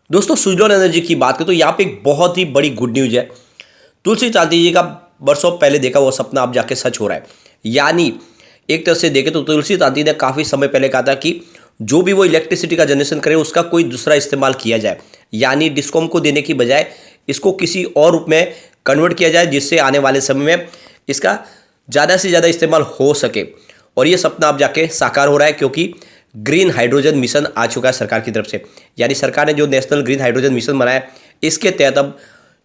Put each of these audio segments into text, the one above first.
दोस्तों सुजलॉन एनर्जी की बात करें तो यहाँ पे एक बहुत ही बड़ी गुड न्यूज है। तुलसी चांदी जी का बरसों पहले देखा वो सपना अब जाके सच हो रहा है। यानी एक तरह से देखें तो तुलसी चांदी ने काफ़ी समय पहले कहा था कि जो भी वो इलेक्ट्रिसिटी का जनरेशन करे उसका कोई दूसरा इस्तेमाल किया जाए, यानी डिस्कॉम को देने की बजाय इसको किसी और रूप में कन्वर्ट किया जाए जिससे आने वाले समय में इसका ज़्यादा से ज़्यादा इस्तेमाल हो सके। और ये सपना अब जाके साकार हो रहा है क्योंकि ग्रीन हाइड्रोजन मिशन आ चुका है सरकार की तरफ से। यानी सरकार ने जो नेशनल ग्रीन हाइड्रोजन मिशन बनाया है इसके तहत अब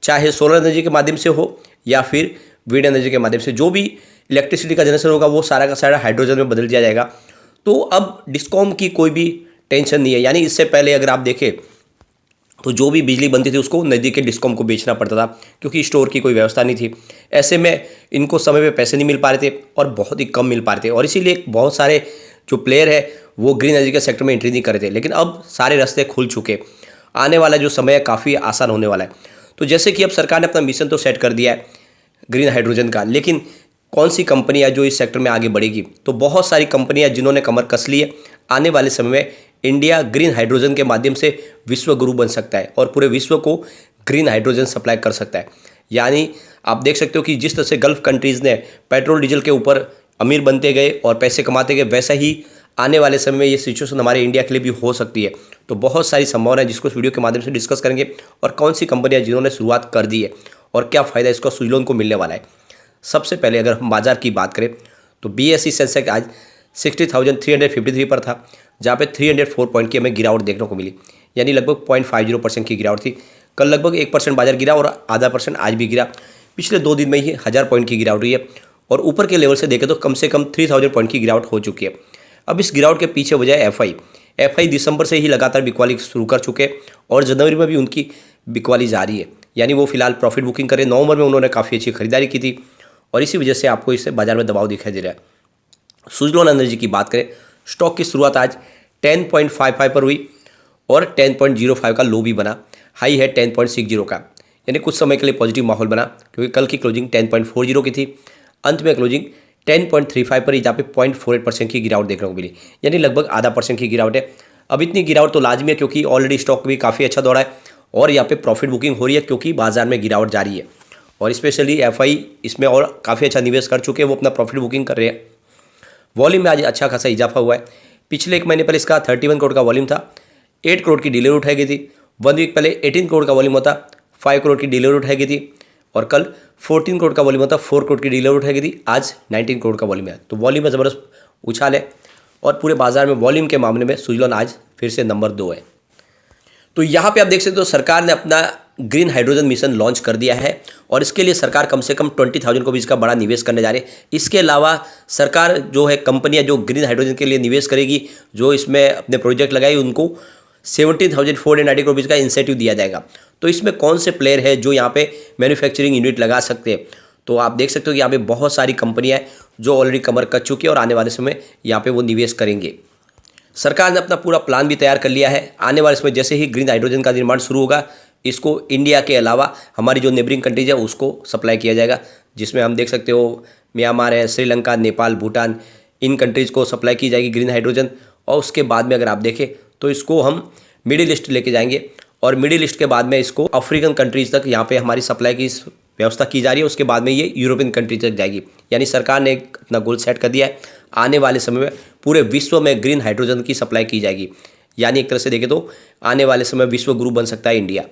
चाहे सोलर एनर्जी के माध्यम से हो या फिर विंड एनर्जी के माध्यम से जो भी इलेक्ट्रिसिटी का जनरेशन होगा वो सारा का सारा हाइड्रोजन में बदल दिया जाएगा। तो अब डिस्कॉम की कोई भी टेंशन नहीं है। यानी इससे पहले अगर आप देखें तो जो भी बिजली बनती थी उसको नज़दीक के डिस्कॉम को बेचना पड़ता था क्योंकि स्टोर की कोई व्यवस्था नहीं थी। ऐसे में इनको समय पे पैसे नहीं मिल पा रहे थे और बहुत ही कम मिल पा रहे थे और इसीलिए बहुत सारे जो प्लेयर है वो ग्रीन एनर्जी के सेक्टर में एंट्री नहीं कर रहे थे। लेकिन अब सारे रास्ते खुल चुके, आने वाला जो समय है काफ़ी आसान होने वाला है। तो जैसे कि अब सरकार ने अपना मिशन तो सेट कर दिया है ग्रीन हाइड्रोजन का, लेकिन कौन सी कंपनियां जो इस सेक्टर में आगे बढ़ेगी? तो बहुत सारी कंपनियां जिन्होंने कमर कस ली है। आने वाले समय में इंडिया ग्रीन हाइड्रोजन के माध्यम से विश्व गुरु बन सकता है और पूरे विश्व को ग्रीन हाइड्रोजन सप्लाई कर सकता है। यानी आप देख सकते हो कि जिस तरह से गल्फ कंट्रीज़ ने पेट्रोल डीजल के ऊपर अमीर बनते गए और पैसे कमाते गए, वैसा ही आने वाले समय में ये सिचुएशन हमारे इंडिया के लिए भी हो सकती है। तो बहुत सारी संभावना है जिसको इस वीडियो के माध्यम से डिस्कस करेंगे और कौन सी कंपनियां जिन्होंने शुरुआत कर दी है और क्या फ़ायदा इसको सुजलॉन को मिलने वाला है। सबसे पहले अगर हम बाजार की बात करें तो BSE सेंसेक्स आज 60,353 पर था, जहाँ पे 304 पॉइंट की हमें गिरावट देखने को मिली। यानी लगभग 0.50% की गिरावट थी। कल लगभग 1% बाजार गिरा और आधा % आज भी गिरा। पिछले 2 दिन में ही 1000 पॉइंट की गिरावट हुई है और ऊपर के लेवल से देखें तो कम से कम 3000 पॉइंट की गिरावट हो चुकी है। अब इस गिरावट के पीछे वजह है एफआई दिसंबर से ही लगातार बिकवाली शुरू कर चुके और जनवरी में भी उनकी बिकवाली जारी है। यानी वो फिलहाल प्रॉफिट बुकिंग करे। नवंबर में उन्होंने काफ़ी अच्छी खरीदारी की थी और इसी वजह से आपको इससे बाजार में दबाव दिखाई दे रहा है। सुजलॉन एनर्जी की बात करें, स्टॉक की शुरुआत आज 10.55 पर हुई और 10.05 का लो भी बना। हाई है 10.60 का, यानी कुछ समय के लिए पॉजिटिव माहौल बना क्योंकि कल की क्लोजिंग 10.40 की थी। अंत में क्लोजिंग 10.35 पर ही, जहाँ पे 0.48% की गिरावट देखने को मिली। यानी लगभग आधा % की गिरावट है। अब इतनी गिरावट तो लाजमी है क्योंकि ऑलरेडी स्टॉक भी काफ़ी अच्छा दौड़ा है और यहाँ पे प्रॉफिट बुकिंग हो रही है क्योंकि बाजार में गिरावट जारी है और स्पेशली एफआई इसमें और काफ़ी अच्छा निवेश कर चुके हैं, वो अपना प्रॉफिट बुकिंग कर रहे हैं। वॉल्यूम में आज अच्छा खासा इजाफा हुआ है। पिछले एक महीने पर इसका 31 करोड़ का वॉल्यूम था, 8 करोड़ की डिलीवरी उठाई गई थी। 1 वीक पहले 18 करोड़ का वॉल्यूम होता, 5 करोड़ की डिलीवरी उठाई गई थी और कल 14 करोड़ का वॉल्यूम होता, 4 करोड़ की डिलीवरी उठाई गई थी। आज 19 करोड़ का वॉल्यूम है। तो वॉल्यूम में ज़बरदस्त उछाल है और पूरे बाजार में वॉल्यूम के मामले में सुजलॉन आज फिर से नंबर 2 है। तो यहाँ पे आप देख सकते हो सरकार ने अपना ग्रीन हाइड्रोजन मिशन लॉन्च कर दिया है और इसके लिए सरकार कम से कम 20,000 को भी इसका बड़ा निवेश करने जा रही है। इसके अलावा सरकार जो है कंपनियां जो ग्रीन हाइड्रोजन के लिए निवेश करेगी, जो इसमें अपने प्रोजेक्ट लगाई, उनको 17,490 करोड़ का इंसेंटिव दिया जाएगा। तो इसमें कौन से प्लेयर है जो यहाँ पे मैन्युफैक्चरिंग यूनिट लगा सकते हैं? तो आप देख सकते हो कि यहाँ पे बहुत सारी कंपनियाँ हैं जो ऑलरेडी कमर कस चुकी है और आने वाले समय यहाँ पे वो निवेश करेंगे। सरकार ने अपना पूरा प्लान भी तैयार कर लिया है। आने वाले समय जैसे ही ग्रीन हाइड्रोजन का निर्माण शुरू होगा, इसको इंडिया के अलावा हमारी जो नेबरिंग कंट्रीज है उसको सप्लाई किया जाएगा, जिसमें हम देख सकते हो म्यांमार है, श्रीलंका, नेपाल, भूटान, इन कंट्रीज़ को सप्लाई की जाएगी ग्रीन हाइड्रोजन। और उसके बाद में अगर आप देखें तो इसको हम मिडिल ईस्ट लेके जाएंगे और मिडिल ईस्ट के बाद में इसको अफ्रीकन कंट्रीज़ तक यहाँ पे हमारी सप्लाई की व्यवस्था की जा रही है। उसके बाद में ये यूरोपियन कंट्री तक जाएगी। यानी सरकार ने एक अपना गोल सेट कर दिया है, आने वाले समय में पूरे विश्व में ग्रीन हाइड्रोजन की सप्लाई की जाएगी। यानी एक तरह से देखें तो आने वाले समय विश्व गुरु बन सकता है इंडिया।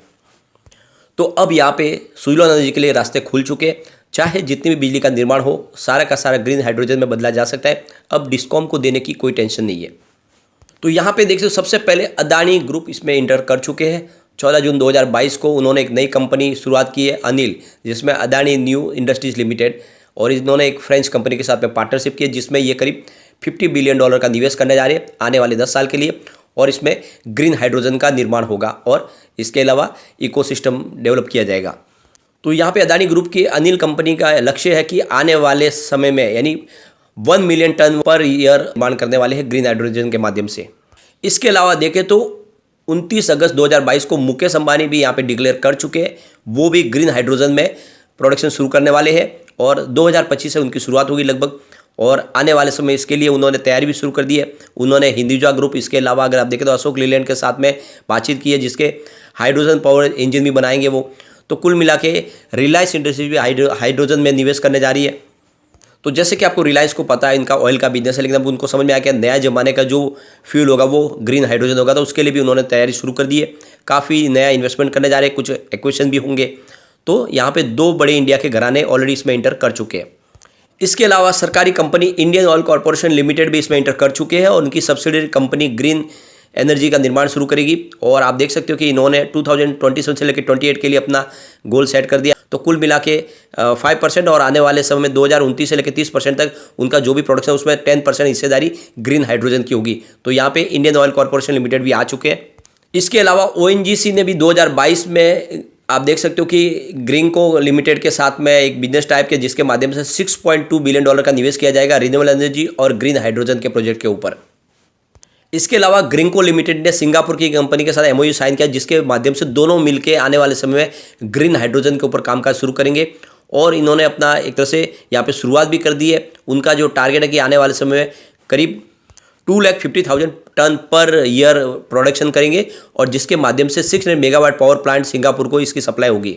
तो अब यहाँ पे सुजलॉन एनर्जी के लिए रास्ते खुल चुके हैं। चाहे जितनी भी बिजली का निर्माण हो, सारा का सारा ग्रीन हाइड्रोजन में बदला जा सकता है। अब डिस्कॉम को देने की कोई टेंशन नहीं है। तो यहाँ पे देख सकते हो सबसे पहले अदानी ग्रुप इसमें इंटर कर चुके हैं। 14 जून 2022 को उन्होंने एक नई कंपनी शुरुआत की है अनिल, जिसमें अदानी न्यू इंडस्ट्रीज लिमिटेड, और इन्होंने एक फ्रेंच कंपनी के साथ में पार्टनरशिप की है जिसमें ये करीब $50 बिलियन का निवेश करने जा रहे हैं आने वाले 10 साल के लिए। और इसमें ग्रीन हाइड्रोजन का निर्माण होगा और इसके अलावा इकोसिस्टम डेवलप किया जाएगा। तो यहाँ पे अदानी ग्रुप की अनिल कंपनी का लक्ष्य है कि आने वाले समय में यानी 1 मिलियन टन पर ईयर निर्माण करने वाले हैं ग्रीन हाइड्रोजन के माध्यम से। इसके अलावा देखें तो 29 अगस्त 2022 को मुकेश अंबानी भी यहाँ पे डिक्लेयर कर चुके हैं, वो भी ग्रीन हाइड्रोजन में प्रोडक्शन शुरू करने वाले हैं और 2025 से उनकी शुरुआत होगी लगभग। और आने वाले समय इसके लिए उन्होंने तैयारी भी शुरू कर दी है। उन्होंने हिंदुजा ग्रुप, इसके अलावा अगर आप देखें तो अशोक लीलैंड के साथ में बातचीत की है, जिसके हाइड्रोजन पावर इंजन भी बनाएंगे वो। तो कुल मिला के रिलायंस इंडस्ट्रीज भी हाइड्रोजन में निवेश करने जा रही है। तो जैसे कि आपको रिलायंस को पता है इनका ऑयल का बिजनेस है, लेकिन अब उनको समझ में आया कि नया जमाने का जो फ्यूल होगा वो ग्रीन हाइड्रोजन होगा, तो उसके लिए भी उन्होंने तैयारी शुरू कर दी है। काफ़ी नया इन्वेस्टमेंट करने जा रहे हैं, कुछ एक्विजिशन भी होंगे। तो यहाँ पे 2 बड़े इंडिया के घराने ऑलरेडी इसमें एंटर कर चुके हैं। इसके अलावा सरकारी company Indian oil corporation limited भी इसमें एंटर कर चुके हैं और उनकी सब्सिडरी कंपनी ग्रीन एनर्जी का निर्माण शुरू करेगी। और आप देख सकते हो कि इन्होंने 2027 से लेकर 28 के लिए अपना गोल सेट कर दिया। तो कुल मिला के 5% और आने वाले समय में 2029 से लेकर 30% तक उनका जो भी प्रोडक्शन है उसमें 10% हिस्सेदारी ग्रीन हाइड्रोजन की होगी। तो यहाँ पे इंडियन ऑयल कॉर्पोरेशन लिमिटेड भी आ चुके हैं। इसके अलावा ONGC ने भी 2022 में आप देख सकते हो कि ग्रीनको लिमिटेड के साथ में एक बिजनेस टाइप के, जिसके माध्यम से $6.2 बिलियन का निवेश किया जाएगा रिन्यूएबल एनर्जी और ग्रीन हाइड्रोजन के प्रोजेक्ट के ऊपर। इसके अलावा ग्रीनको लिमिटेड ने सिंगापुर की कंपनी के साथ MOU साइन किया, जिसके माध्यम से दोनों मिलकर आने वाले समय में ग्रीन हाइड्रोजन के ऊपर कामकाज शुरू करेंगे। और इन्होंने अपना एक तरह से यहाँ पे शुरुआत भी कर दी है। उनका जो टारगेट है कि आने वाले समय में करीब 250,000 टन पर ईयर प्रोडक्शन करेंगे, और जिसके माध्यम से 600 मेगावाट पावर प्लांट सिंगापुर को इसकी सप्लाई होगी।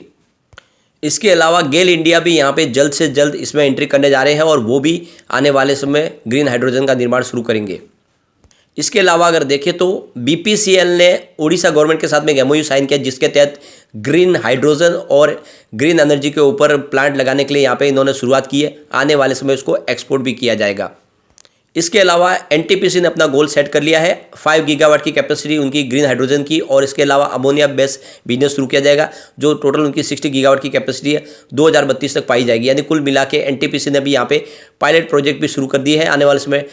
इसके अलावा गेल इंडिया भी यहाँ पे जल्द से जल्द इसमें एंट्री करने जा रहे हैं और वो भी आने वाले समय ग्रीन हाइड्रोजन का निर्माण शुरू करेंगे। इसके अलावा अगर देखें तो BPCL ने उड़ीसा गवर्नमेंट के साथ में एक MOU साइन किया, जिसके तहत ग्रीन हाइड्रोजन और ग्रीन एनर्जी के ऊपर प्लांट लगाने के लिए यहाँ पे इन्होंने शुरुआत की है। आने वाले समय उसको एक्सपोर्ट भी किया जाएगा। इसके अलावा NTPC ने अपना गोल सेट कर लिया है, 5 गीगावाट की कैपेसिटी उनकी ग्रीन हाइड्रोजन की, और इसके अलावा अमोनिया बेस बिजनेस शुरू किया जाएगा, जो टोटल उनकी 60 गीगावाट की कैपेसिटी है 2032 तक पाई जाएगी। यानी कुल मिला के NTPC ने भी यहाँ पे पायलट प्रोजेक्ट भी शुरू कर दिए हैं। आने वाले समय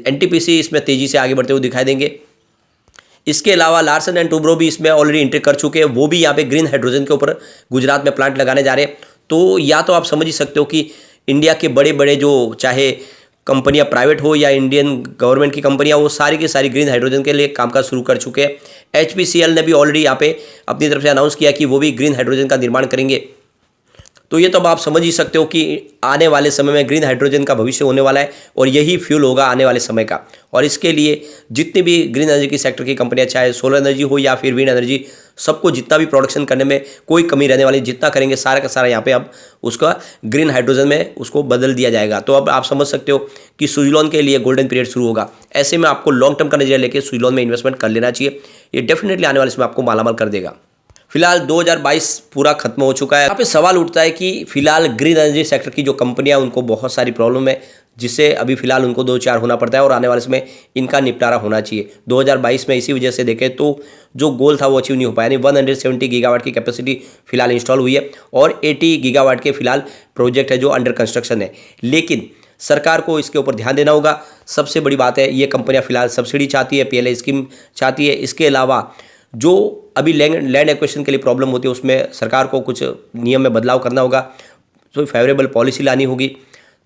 NTPC इसमें तेज़ी से आगे बढ़ते हुए दिखाई देंगे। इसके अलावा लार्सन एंड टुब्रो भी इसमें ऑलरेडी एंट्री कर चुके हैं, वो भी यहाँ पे ग्रीन हाइड्रोजन के ऊपर गुजरात में प्लांट लगाने जा रहे हैं। तो या तो आप समझ ही सकते हो कि इंडिया के बड़े बड़े जो चाहे कंपनियां प्राइवेट हो या इंडियन गवर्नमेंट की कंपनियां, वो सारी की सारी ग्रीन हाइड्रोजन के लिए कामकाज शुरू कर चुके हैं। HPCL ने भी ऑलरेडी यहाँ पे अपनी तरफ से अनाउंस किया कि वो भी ग्रीन हाइड्रोजन का निर्माण करेंगे। तो ये तो अब आप समझ ही सकते हो कि आने वाले समय में ग्रीन हाइड्रोजन का भविष्य होने वाला है और यही फ्यूल होगा आने वाले समय का। और इसके लिए जितनी भी ग्रीन एनर्जी की सेक्टर की कंपनियां, चाहे सोलर एनर्जी हो या फिर विंड एनर्जी, सबको जितना भी प्रोडक्शन करने में कोई कमी रहने वाली, जितना करेंगे सारा का सारा यहाँ पे अब उसका ग्रीन हाइड्रोजन में उसको बदल दिया जाएगा। तो अब आप समझ सकते हो कि सुजलॉन के लिए गोल्डन पीरियड शुरू होगा। ऐसे में आपको लॉन्ग टर्म का नजरिया लेकर सुजलॉन में इन्वेस्टमेंट कर लेना चाहिए। ये डेफिनेटली आने वाले समय आपको मालामाल कर देगा। फिलहाल 2022 पूरा खत्म हो चुका है। यहाँ पे सवाल उठता है कि फिलहाल ग्रीन एनर्जी सेक्टर की जो कंपनियां, उनको बहुत सारी प्रॉब्लम है, जिससे अभी फिलहाल उनको 2-4 होना पड़ता है और आने वाले समय इनका निपटारा होना चाहिए। 2022 में इसी वजह से देखें तो जो गोल था वो अचीव नहीं हो पाया। यानी 170 गीगावाट की कैपेसिटी फिलहाल इंस्टॉल हुई है और 80 गीगावाट के फिलहाल प्रोजेक्ट है जो अंडर कंस्ट्रक्शन है। लेकिन सरकार को इसके ऊपर ध्यान देना होगा। सबसे बड़ी बात है, ये कंपनियां फिलहाल सब्सिडी चाहती है, PLI स्कीम चाहती है। इसके अलावा जो अभी लैंड एक्विजिशन के लिए प्रॉब्लम होती है, उसमें सरकार को कुछ नियम में बदलाव करना होगा, तो फेवरेबल पॉलिसी लानी होगी,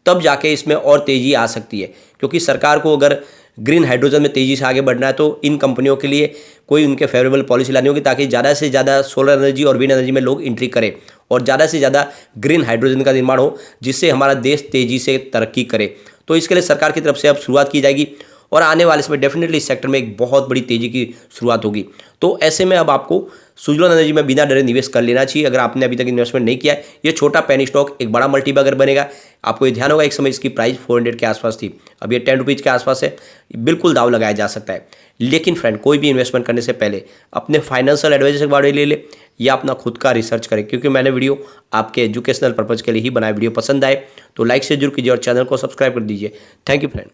तब जाके इसमें और तेज़ी आ सकती है। क्योंकि सरकार को अगर ग्रीन हाइड्रोजन में तेज़ी से आगे बढ़ना है तो इन कंपनियों के लिए कोई उनके फेवरेबल पॉलिसी लानी होगी, ताकि ज़्यादा से ज़्यादा सोलर एनर्जी और विंड एनर्जी में लोग एंट्री करें और ज़्यादा से ज़्यादा ग्रीन हाइड्रोजन का निर्माण हो, जिससे हमारा देश तेज़ी से तरक्की करे। तो इसके लिए सरकार की तरफ से अब शुरुआत की जाएगी और आने वाले समय डेफिनेटली इस सेक्टर में एक बहुत बड़ी तेज़ी की शुरुआत होगी। तो ऐसे में अब आपको सुजलॉन एनर्जी में बिना डरे निवेश कर लेना चाहिए। अगर आपने अभी तक इन्वेस्टमेंट नहीं किया है, ये छोटा पेनी स्टॉक एक बड़ा मल्टीबैगर बनेगा। आपको ये ध्यान होगा, एक समय इसकी प्राइस 400 के आसपास थी, अब ये 10 रुपीज़ के आसपास है। बिल्कुल दाव लगाया जा सकता है। लेकिन फ्रेंड, कोई भी इन्वेस्टमेंट करने से पहले अपने फाइनेंशियल एडवाइजर से बारे ले ले या अपना खुद का रिसर्च करें, क्योंकि मैंने वीडियो आपके एजुकेशनल पर्पज़ के लिए ही बनाया। वीडियो पसंद आए तो लाइक से जरूर कीजिए और चैनल को सब्सक्राइब कर दीजिए। Thank you friend.